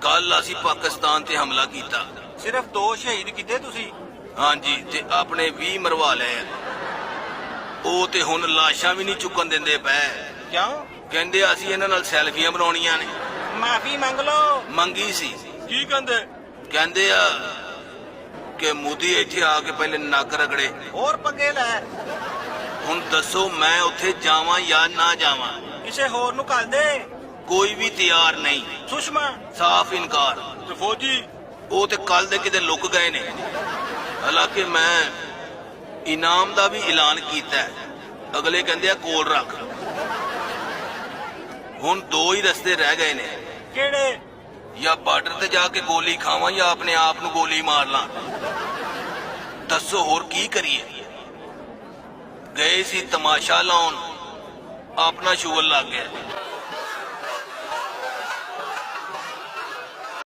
ਕੱਲ ਅਸੀਂ ਪਾਕਿਸਤਾਨ ਤੇ ਹਮਲਾ ਕੀਤਾ। ਸਿਰਫ 2 ਸ਼ਹੀਦ ਕੀਤੇ ਤੁਸੀਂ? ਹਾਂਜੀ, ਤੇ ਆਪਣੇ 20 ਮਰਵਾ ਲਏ ਆ। ਉਹ ਤੇ ਹੁਣ ਲਾਸ਼ਾਂ ਵੀ ਨਹੀਂ ਚੁੱਕਣ ਦਿੰਦੇ ਪਏ। ਕਿਉਂ? ਕਹਿੰਦੇ ਅਸੀਂ ਇਹਨਾਂ ਨਾਲ ਸੈਲਫੀਆਂ ਬਣਾਉਣੀਆਂ ਨੇ। ਮਾਫੀ ਮੰਗ ਲਓ। ਮੰਗੀ ਸੀ। ਕੀ ਕਹਿੰਦੇ? ਕਹਿੰਦੇ ਆ ਕਿ ਮੋਦੀ ਇੱਥੇ ਆ ਕੇ ਪਹਿਲੇ ਨੱਕ ਰਗੜੇ। ਹੋਰ ਪੰਗੇ ਲੈ। ਹੁਣ ਦੱਸੋ ਮੈਂ ਉੱਥੇ ਜਾਵਾਂ ਜਾਂ ਨਾ ਜਾਵਾਂ? ਕਿਸੇ ਹੋਰ ਨੂੰ ਘੱਲ ਦੇ। ਕੋਈ ਵੀ ਤਿਆਰ ਨਹੀਂ। ਸੁਸ਼ਮਾ? ਸਾਫ਼ ਇਨਕਾਰ। ਤੇ ਫੌਜੀ? ਉਹ ਤੇ ਕੱਲ ਦੇ ਕਿਤੇ ਲੁਕ ਗਏ ਨੇ। ਹਾਲਾਂਕਿ ਮੈਂ ਇਨਾਮ ਦਾ ਵੀ ਐਲਾਨ ਕੀਤਾ। ਅਗਲੇ ਕਹਿੰਦੇ ਆ ਕੋਲ ਰੱਖ। ਹੁਣ 2 ਹੀ ਰਸਤੇ ਰਹਿ ਗਏ ਨੇ। ਕਿਹੜੇ? ਜਾਂ ਬਾਰਡਰ ਤੇ ਜਾ ਕੇ ਗੋਲੀ ਖਾਵਾਂ ਜਾਂ ਆਪਣੇ ਆਪ ਨੂੰ ਗੋਲੀ ਮਾਰ ਲਾਂ। ਦੱਸੋ ਹੋਰ ਕੀ ਕਰੀਏ? ਗਏ ਸੀ ਤਮਾਸ਼ਾ ਲਾਉਣ, ਆਪਣਾ ਸ਼ੁਗਰ ਲੱਗ ਗਿਆ।